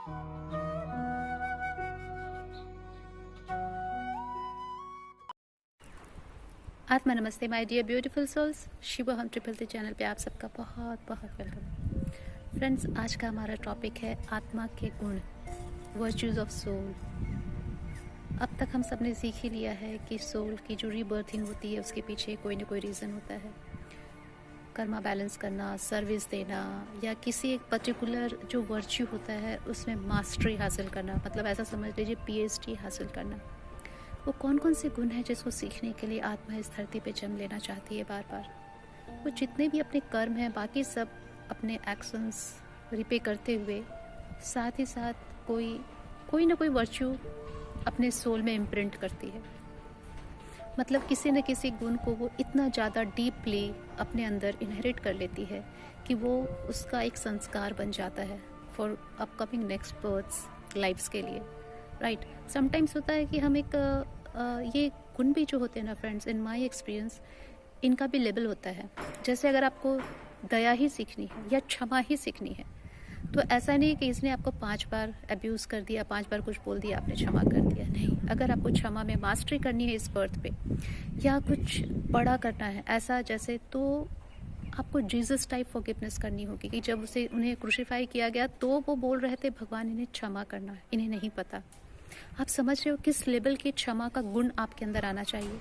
आत्मा नमस्ते my dear beautiful souls. Shiv हम ट्रिपल टी चैनल पे आप सबका बहुत बहुत वेलकम। फ्रेंड्स, आज का हमारा टॉपिक है आत्मा के गुण, वर्च्यूज ऑफ सोल। अब तक हम सब ने सीख ही लिया है कि सोल की जो रीबर्थिंग होती है उसके पीछे कोई ना कोई रीज़न होता है। कर्मा बैलेंस करना, सर्विस देना, या किसी एक पर्टिकुलर जो वर्च्यू होता है उसमें मास्टरी हासिल करना, मतलब ऐसा समझ लीजिए PhD हासिल करना। वो कौन कौन से गुण हैं जिसको सीखने के लिए आत्मा इस धरती पे जन्म लेना चाहती है बार बार। वो जितने भी अपने कर्म हैं, बाकी सब अपने एक्शंस रिपे करते हुए साथ ही साथ कोई ना कोई वर्च्यू अपने सोल में इम्प्रिंट करती है। मतलब किसी न किसी गुण को वो इतना ज़्यादा डीपली अपने अंदर इनहेरिट कर लेती है कि वो उसका एक संस्कार बन जाता है for upcoming next births lifes के लिए। राइट। समटाइम्स होता है कि हम एक ये गुण भी जो होते हैं ना फ्रेंड्स, इन माय एक्सपीरियंस इनका भी लेवल होता है। जैसे अगर आपको दया ही सीखनी है या क्षमा ही सीखनी है, तो ऐसा नहीं कि इसने आपको 5 बार अब्यूज़ कर दिया, 5 बार कुछ बोल दिया, आपने क्षमा कर दिया। नहीं, अगर आपको क्षमा में मास्टरी करनी है इस बर्थ पे, या कुछ बड़ा करना है ऐसा, जैसे तो आपको जीसस टाइप फॉरगिवनेस करनी होगी कि जब उन्हें क्रूसीफाई किया गया तो वो बोल रहे थे भगवान इन्हें क्षमा करना है, इन्हें नहीं पता। आप समझ रहे हो किस लेवल की क्षमा का गुण आपके अंदर आना चाहिए।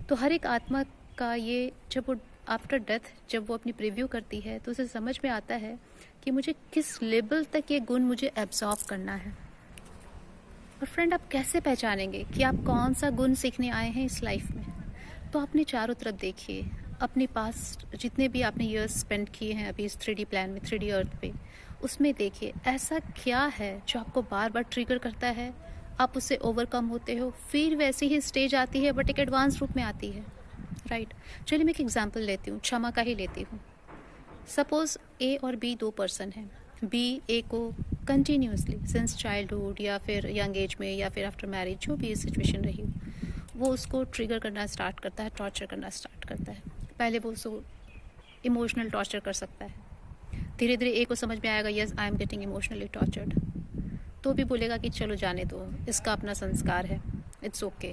तो हर एक आत्मा का ये, जब वो आफ्टर डेथ जब वो अपनी प्रीव्यू करती है तो उसे समझ में आता है कि मुझे किस लेवल तक ये गुण मुझे एब्जॉर्ब करना है। और फ्रेंड, आप कैसे पहचानेंगे कि आप कौन सा गुण सीखने आए हैं इस लाइफ में? तो अपने चारों तरफ देखिए, अपने पास जितने भी आपने ईयर्स स्पेंड किए हैं अभी इस 3D प्लान में, 3D अर्थ पे, उसमें देखिए ऐसा क्या है जो आपको बार बार ट्रिगर करता है, आप उससे ओवरकम होते हो, फिर वैसी ही स्टेज आती है बट एक एडवांस रूप में आती है। राइट। चलिए मैं एक एग्जांपल लेती हूँ, क्षमा का ही लेती हूँ। सपोज A और B 2 पर्सन हैं। B A को कंटिन्यूसली सिंस चाइल्डहुड या फिर यंग एज में या फिर आफ्टर मैरिज, जो भी सिचुएशन रही हो, वो उसको ट्रिगर करना स्टार्ट करता है, टॉर्चर करना स्टार्ट करता है। पहले वो उसको इमोशनल टॉर्चर कर सकता है, धीरे धीरे A को समझ में आएगा yes I am getting emotionally tortured, तो भी बोलेगा कि चलो जाने दो, इसका अपना संस्कार है, इट्स ओके।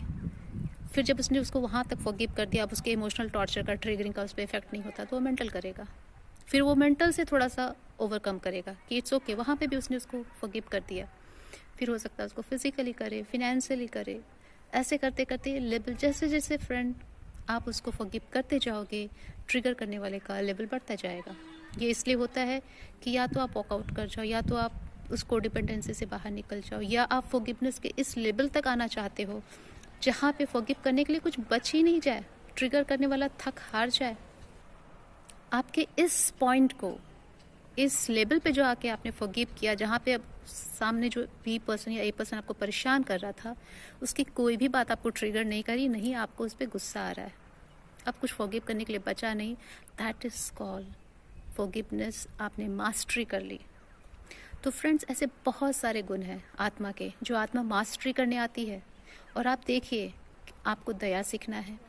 फिर जब उसने उसको वहाँ तक फॉरगिव कर दिया, अब उसके इमोशनल टॉर्चर का, ट्रिगरिंग का उस पर इफेक्ट नहीं होता, तो वो मेंटल करेगा। फिर वो मेंटल से थोड़ा सा ओवरकम करेगा कि इट्स ओके, वहाँ पे भी उसने उसको फॉरगिव कर दिया। फिर हो सकता है उसको फिजिकली करे, फिनेंशियली करे। ऐसे करते करते लेवल, जैसे जैसे फ्रेंड आप उसको फॉरगिव करते जाओगे, ट्रिगर करने वाले का लेवल बढ़ता जाएगा। ये इसलिए होता है कि या तो आप वॉकआउट कर जाओ, या तो आप उसको डिपेंडेंसी से बाहर निकल जाओ, या आप फॉरगिवनेस के इस लेवल तक आना चाहते हो जहाँ पे फॉरगिव करने के लिए कुछ बच ही नहीं जाए, ट्रिगर करने वाला थक हार जाए। आपके इस पॉइंट को, इस लेवल पे जो आके आपने फॉरगिव किया, जहाँ पे अब सामने जो B पर्सन या A पर्सन आपको परेशान कर रहा था, उसकी कोई भी बात आपको ट्रिगर नहीं करी, नहीं आपको उस पर गुस्सा आ रहा है, अब कुछ फॉरगिव करने के लिए बचा नहीं, दैट इज़ कॉल्ड फॉरगिवनेस। आपने मास्टरी कर ली। तो फ्रेंड्स, ऐसे बहुत सारे गुण हैं आत्मा के जो आत्मा मास्टरी करने आती है। और आप देखिए, आपको दया सीखना है,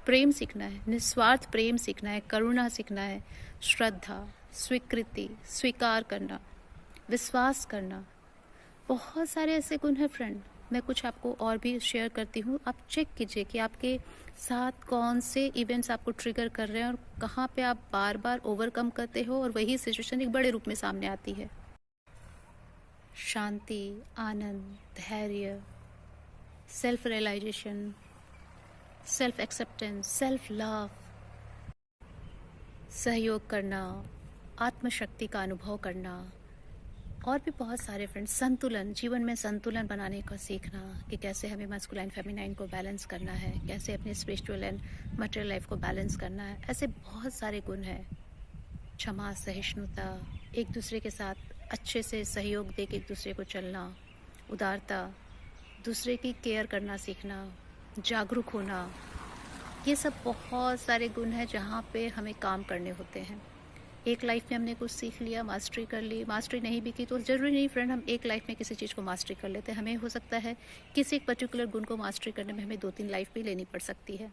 प्रेम सीखना है, निस्वार्थ प्रेम सीखना है, करुणा सीखना है, श्रद्धा, स्वीकृति, स्वीकार करना, विश्वास करना, बहुत सारे ऐसे गुण हैं फ्रेंड। मैं कुछ आपको और भी शेयर करती हूँ, आप चेक कीजिए कि आपके साथ कौन से इवेंट्स आपको ट्रिगर कर रहे हैं और कहाँ पे आप बार बार ओवरकम करते हो और वही सिचुएशन एक बड़े रूप में सामने आती है। शांति, आनंद, धैर्य, self realisation, self acceptance, self love, सहयोग करना, आत्मशक्ति का अनुभव करना, और भी बहुत सारे फ्रेंड्स। संतुलन, जीवन में संतुलन बनाने का सीखना कि कैसे हमें मैस्कुलाइन फेमिनाइन को बैलेंस करना है, कैसे अपने स्पिरिचुअल एंड मटेरियल लाइफ को बैलेंस करना है। ऐसे बहुत सारे गुण हैं। क्षमा, सहिष्णुता, एक दूसरे के साथ अच्छे से सहयोग दे के एक दूसरे को चलना, उदारता, दूसरे की केयर करना सीखना, जागरूक होना, ये सब बहुत सारे गुण हैं जहाँ पे हमें काम करने होते हैं। एक लाइफ में हमने कुछ सीख लिया, मास्टरी कर ली, मास्टरी नहीं भी की तो ज़रूरी नहीं फ्रेंड हम एक लाइफ में किसी चीज़ को मास्टरी कर लेते हैं। हमें हो सकता है किसी एक पर्टिकुलर गुण को मास्टरी करने में हमें 2-3 लाइफ भी लेनी पड़ सकती है।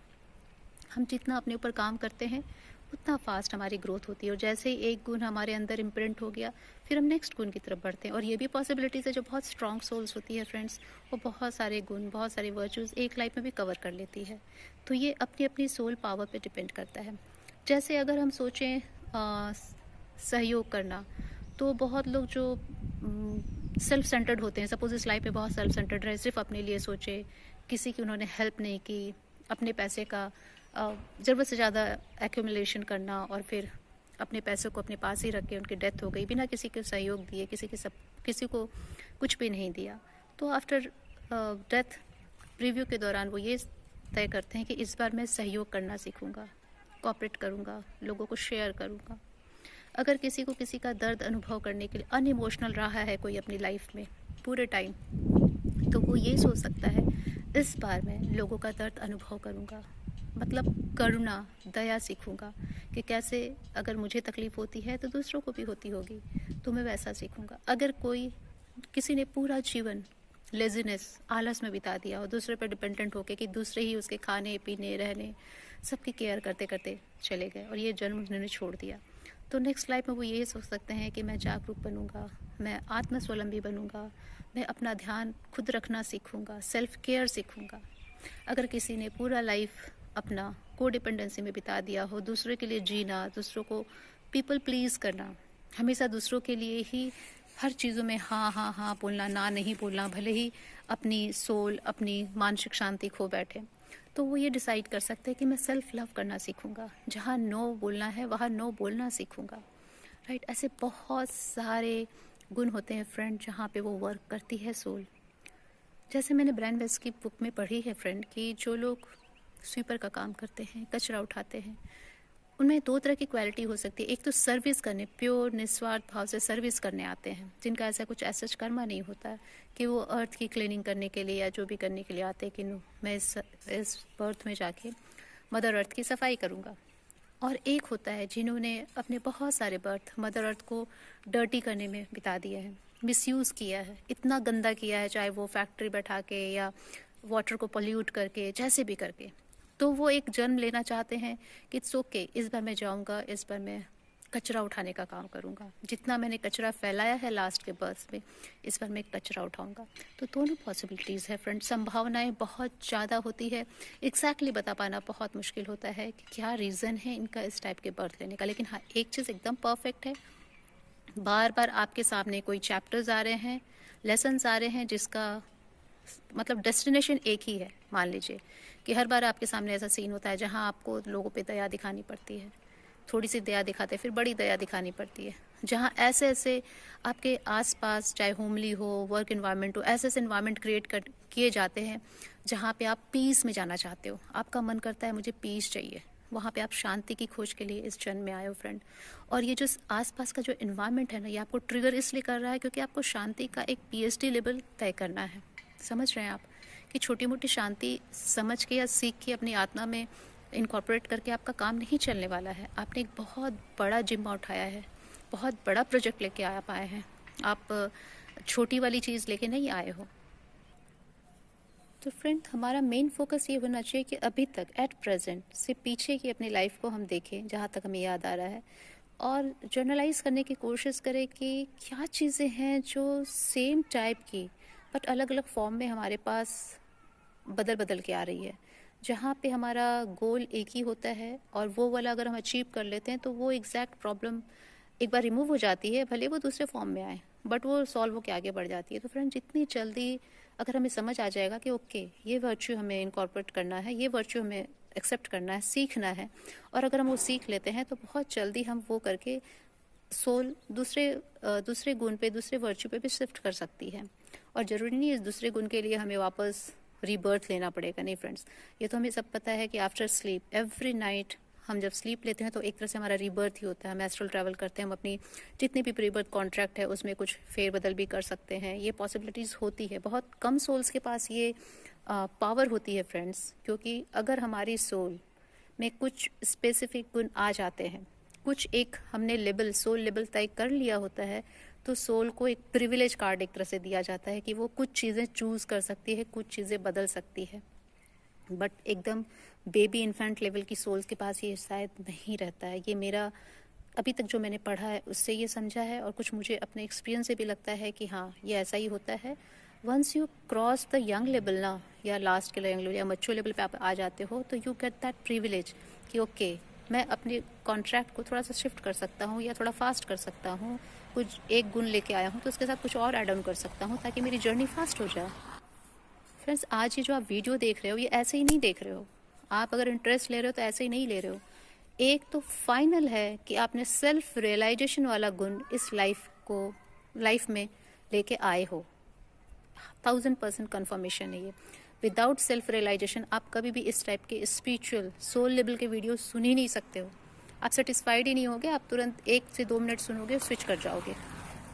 हम जितना अपने ऊपर काम करते हैं उतना फास्ट हमारी ग्रोथ होती है। और जैसे ही एक गुण हमारे अंदर इम्प्रिंट हो गया, फिर हम नेक्स्ट गुण की तरफ बढ़ते हैं। और ये भी पॉसिबिलिटीज़ है, जो बहुत स्ट्रॉन्ग सोल्स होती है फ्रेंड्स, वो बहुत सारे गुण, बहुत सारे वर्चूज़ एक लाइफ में भी कवर कर लेती है। तो ये अपनी अपनी सोल पावर पे डिपेंड करता है। जैसे अगर हम सोचें सहयोग करना, तो बहुत लोग जो सेल्फ सेंटर्ड होते हैं, सपोज इस लाइफ में बहुत सेल्फ सेंटर्ड रहे, सिर्फ अपने लिए सोचे, किसी की उन्होंने हेल्प नहीं की, अपने पैसे का ज़रूरत से ज़्यादा एक्यूमुलेशन करना, और फिर अपने पैसों को अपने पास ही रख के उनकी डेथ हो गई बिना किसी को सहयोग दिए, किसी को कुछ भी नहीं दिया। तो आफ्टर डेथ रिव्यू के दौरान वो ये तय करते हैं कि इस बार मैं सहयोग करना सीखूंगा, कोऑपरेट करूंगा, लोगों को शेयर करूंगा। अगर किसी को किसी का दर्द अनुभव करने के लिए अनइमोशनल रहा है कोई अपनी लाइफ में पूरे टाइम, तो वो ये सोच सकता है इस बार मैं लोगों का दर्द अनुभव करूंगा, मतलब करुणा, दया सीखूंगा कि कैसे अगर मुझे तकलीफ होती है तो दूसरों को भी होती होगी, तो मैं वैसा सीखूंगा। अगर किसी ने पूरा जीवन लेजीनेस, आलस में बिता दिया और दूसरे पर डिपेंडेंट होके कि दूसरे ही उसके खाने पीने रहने सबकी केयर करते करते चले गए और ये जन्म उन्होंने छोड़ दिया, तो नेक्स्ट लाइफ में वो ये सोच सकते हैं कि मैं जागरूक बनूंगा, मैं आत्मस्वावलंबी बनूंगा, मैं अपना ध्यान खुद रखना सीखूंगा, सेल्फ केयर सीखूंगा। अगर किसी ने पूरा लाइफ अपना कोडिपेंडेंसी में बिता दिया हो, दूसरे के लिए जीना, दूसरों को पीपल प्लीज़ करना, हमेशा दूसरों के लिए ही हर चीज़ों में हाँ हाँ हाँ बोलना, ना नहीं बोलना, भले ही अपनी सोल, अपनी मानसिक शांति खो बैठे, तो वो ये डिसाइड कर सकते हैं कि मैं सेल्फ लव करना सीखूंगा, जहाँ नो बोलना है वहाँ नो बोलना सीखूंगा। राइट, ऐसे बहुत सारे गुण होते हैं फ्रेंड जहाँ पे वो वर्क करती है सोल। जैसे मैंने ब्रायन वेस्ट की बुक में पढ़ी है फ्रेंड कि जो लोग स्वीपर का काम करते हैं, कचरा उठाते हैं, उनमें दो तरह की क्वालिटी हो सकती है। एक तो सर्विस करने, प्योर निस्वार्थ भाव से सर्विस करने आते हैं, जिनका ऐसा कुछ ऐसा कर्मा नहीं होता है कि वो अर्थ की क्लीनिंग करने के लिए या जो भी करने के लिए आते हैं कि नो मैं इस बर्थ में जाके मदर अर्थ की सफाई करूँगा। और एक होता है जिन्होंने अपने बहुत सारे बर्थ मदर अर्थ को डर्टी करने में बिता दिया है, मिसयूज़ किया है, इतना गंदा किया है, चाहे वो फैक्ट्री बैठा के या वाटर को पोल्यूट करके, जैसे भी करके। तो वो एक जन्म लेना चाहते हैं कि इट्स ओके, इस बार मैं जाऊंगा, इस बार मैं कचरा उठाने का काम करूंगा, जितना मैंने कचरा फैलाया है लास्ट के बर्थ में, इस बार मैं कचरा उठाऊंगा। तो दोनों पॉसिबिलिटीज़ है फ्रेंड, संभावनाएं बहुत ज़्यादा होती है, एग्जैक्टली बता पाना बहुत मुश्किल होता है कि क्या रीज़न है इनका इस टाइप के बर्थ लेने का। लेकिन हाँ, एक चीज़ एकदम परफेक्ट है, बार बार आपके सामने कोई चैप्टर्स आ रहे हैं, लेसन्स आ रहे हैं, जिसका मतलब डेस्टिनेशन एक ही है। मान लीजिए कि हर बार आपके सामने ऐसा सीन होता है जहां आपको लोगों पे दया दिखानी पड़ती है, थोड़ी सी दया दिखाते फिर बड़ी दया दिखानी पड़ती है, जहां ऐसे ऐसे आपके आसपास, चाहे होमली हो, वर्क इन्वायरमेंट हो, ऐसे ऐसे इन्वायरमेंट क्रिएट किए जाते हैं जहाँ पे आप पीस में जाना चाहते हो, आपका मन करता है मुझे पीस चाहिए, वहाँ पे आप शांति की खोज के लिए इस जन्म में आए हो फ्रेंड। और ये जो आसपास का जो इन्वायरमेंट है ना, ये आपको ट्रिगर इसलिए कर रहा है क्योंकि आपको शांति का एक PhD लेवल तय करना है। समझ रहे हैं आप कि छोटी मोटी शांति समझ के या सीख के अपनी आत्मा में इनकॉर्पोरेट करके आपका काम नहीं चलने वाला है। आपने एक बहुत बड़ा जिम्मा उठाया है, बहुत बड़ा प्रोजेक्ट लेके आ पाए हैं आप, छोटी वाली चीज़ लेके नहीं आए हो। तो फ्रेंड, हमारा मेन फोकस ये होना चाहिए कि अभी तक एट प्रेजेंट से पीछे की अपनी लाइफ को हम देखें, जहाँ तक हमें याद आ रहा है, और जर्नलाइज करने की कोशिश करें कि क्या चीज़ें हैं जो सेम टाइप की बट अलग अलग फॉर्म में हमारे पास बदल बदल के आ रही है, जहाँ पे हमारा गोल एक ही होता है और वो वाला अगर हम अचीव कर लेते हैं तो वो एग्जैक्ट प्रॉब्लम एक बार रिमूव हो जाती है, भले वो दूसरे फॉर्म में आए बट वो सॉल्व होकर आगे बढ़ जाती है। तो फ्रेंड, जितनी जल्दी अगर हमें समझ आ जाएगा कि ओके ये वर्च्यू हमें इनकॉर्पोरेट करना है, ये वर्च्यू हमें एक्सेप्ट करना है, सीखना है, और अगर हम वो सीख लेते हैं तो बहुत जल्दी हम वो करके सोल दूसरे गुण पे, दूसरे वर्च्यू पे भी शिफ्ट कर सकती है। और ज़रूरी नहीं इस दूसरे गुण के लिए हमें वापस रीबर्थ लेना पड़ेगा, नहीं फ्रेंड्स, ये तो हमें सब पता है कि आफ्टर स्लीप एवरी नाइट हम जब स्लीप लेते हैं तो एक तरह से हमारा रीबर्थ ही होता है, हम एस्ट्रल ट्रैवल करते हैं, हम अपनी जितनी भी प्री बर्थ कॉन्ट्रैक्ट है उसमें कुछ फेरबदल भी कर सकते हैं, ये पॉसिबिलिटीज़ होती है। बहुत कम सोल्स के पास ये पावर होती है फ्रेंड्स, क्योंकि अगर हमारी सोल में कुछ स्पेसिफिक गुण आ जाते हैं, कुछ एक हमने लेवल, सोल लेवल तय कर लिया होता है, तो सोल को एक प्रिविलेज कार्ड एक तरह से दिया जाता है कि वो कुछ चीज़ें चूज़ कर सकती है, कुछ चीज़ें बदल सकती है, बट एकदम बेबी इन्फेंट लेवल की सोल्स के पास ये शायद नहीं रहता है। ये मेरा अभी तक जो मैंने पढ़ा है उससे ये समझा है, और कुछ मुझे अपने एक्सपीरियंस से भी लगता है कि हाँ ये ऐसा ही होता है। Once you cross the young level ना, या लास्ट के यंग लेवल या मच्योर लेवल पे आप आ जाते हो, तो यू गेट दैट प्रिविलेज कि ओके मैं अपने कॉन्ट्रैक्ट को थोड़ा सा शिफ्ट कर सकता हूँ या थोड़ा फास्ट कर सकता हूँ। कुछ एक गुण लेके आया हूँ तो उसके साथ कुछ और ऐड ऑन कर सकता हूँ ताकि मेरी जर्नी फास्ट हो जाए। फ्रेंड्स, आज ये जो आप वीडियो देख रहे हो ये ऐसे ही नहीं देख रहे हो। आप अगर इंटरेस्ट ले रहे हो तो ऐसे ही नहीं ले रहे हो। एक तो फाइनल है कि आपने सेल्फ रियलाइजेशन वाला गुण इस लाइफ में लेके आए हो। 1000% कन्फर्मेशन है ये। विदाउट सेल्फ रियलाइजेशन आप कभी भी इस टाइप के स्पिरिचुअल सोल लेवल के वीडियो सुन ही नहीं सकते हो। आप सेटिस्फाइड ही नहीं होगे, आप तुरंत 1 से 2 मिनट सुनोगे, स्विच कर जाओगे।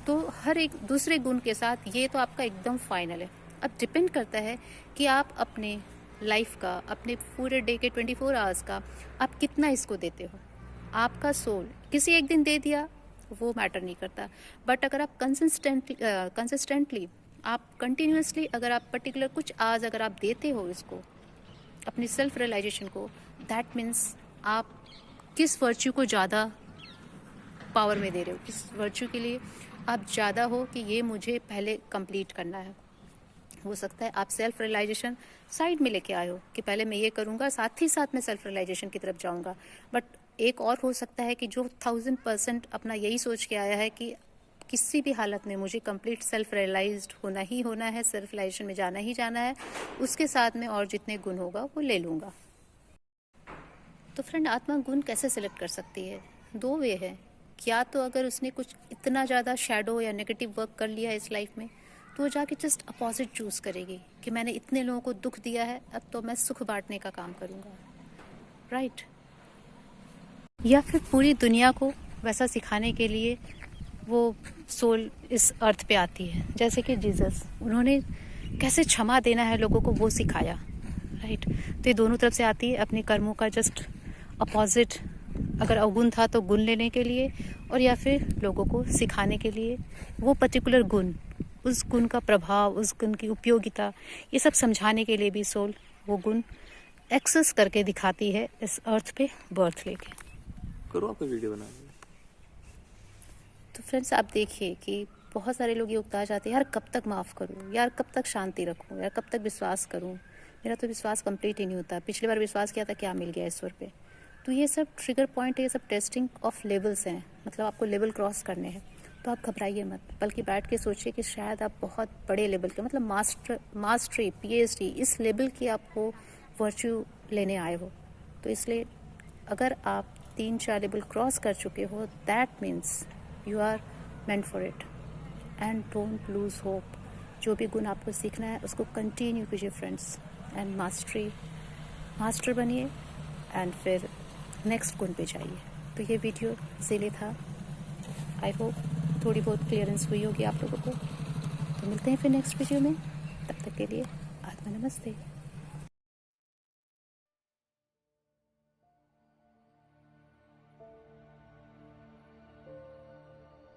तो हर एक दूसरे गुण के साथ ये तो आपका एकदम फाइनल है। अब डिपेंड करता है कि आप अपने लाइफ का, अपने पूरे डे के 24 आवर्स का आप कितना इसको देते हो। आपका सोल किसी एक दिन दे दिया वो मैटर नहीं करता, बट अगर आप कंसिस्टेंटली आप कंटिन्यूसली अगर आप पर्टिकुलर कुछ आवर्स अगर आप देते हो इसको, अपनी सेल्फ रियलाइजेशन को, दैट मीन्स आप किस वर्च्यू को ज़्यादा पावर में दे रहे हो, किस वर्च्यू के लिए आप ज़्यादा हो कि ये मुझे पहले कंप्लीट करना है। हो सकता है आप सेल्फ रियलाइजेशन साइड में लेके आए हो कि पहले मैं ये करूँगा, साथ ही साथ मैं सेल्फ रियलाइजेशन की तरफ जाऊँगा। बट एक और हो सकता है कि जो 1000% अपना यही सोच के आया है कि किसी भी हालत में मुझे कंप्लीट सेल्फ रियलाइज्ड होना ही होना है, सेल्फ रियलाइजेशन में जाना ही जाना है, उसके साथ में और जितने गुण होगा वो ले लूँगा। तो फ्रेंड, आत्मा गुण कैसे सिलेक्ट कर सकती है? 2 वे है। या तो अगर उसने कुछ इतना ज़्यादा शैडो या नेगेटिव वर्क कर लिया है इस लाइफ में, तो वो जाके जस्ट अपोजिट चूज़ करेगी कि मैंने इतने लोगों को दुख दिया है, अब तो मैं सुख बांटने का काम करूँगा, राइट। या फिर पूरी दुनिया को वैसा सिखाने के लिए वो सोल इस अर्थ पे आती है। जैसे कि जीसस, उन्होंने कैसे क्षमा देना है लोगों को वो सिखाया, राइट। तो ये दोनों तरफ से आती है, अपने कर्मों का जस्ट अपोजिट, अगर अवगुण था तो गुण लेने के लिए, और या फिर लोगों को सिखाने के लिए वो पर्टिकुलर गुण, उस गुण का प्रभाव, उस गुण की उपयोगिता, ये सब समझाने के लिए भी सोल वो गुण एक्सेस करके दिखाती है इस अर्थ पे बर्थ लेके। करो आपको वीडियो बना। तो फ्रेंड्स, आप देखिए कि बहुत सारे लोग ये उकता जाते हैं, यार कब तक माफ़ करूँ, यार कब तक शांति रखूँ, यार कब तक विश्वास करूँ, मेरा तो विश्वास कंप्लीट ही नहीं होता, पिछली बार विश्वास किया था क्या मिल गया ईश्वर पे। तो ये सब ट्रिगर पॉइंट है, ये सब टेस्टिंग ऑफ लेवल्स हैं, मतलब आपको लेवल क्रॉस करने हैं। तो आप घबराइए मत, बल्कि बैठ के सोचिए कि शायद आप बहुत बड़े लेवल के, मतलब मास्टरी PhD इस लेवल की आपको वर्च्यू लेने आए हो। तो इसलिए अगर आप 3-4 लेवल क्रॉस कर चुके हो, that means you are meant for it, and don't lose hope. जो भी गुण आपको सीखना है उसको कंटिन्यू कीजिए फ्रेंड्स, एंड मास्टर बनिए, एंड फिर नेक्स्ट गुण पे जाइए। तो ये वीडियो इसीलिए था। आई होप थोड़ी बहुत क्लियरेंस हुई होगी आप लोगों को। तो मिलते हैं फिर नेक्स्ट वीडियो में, तब तक के लिए आत्मा नमस्ते।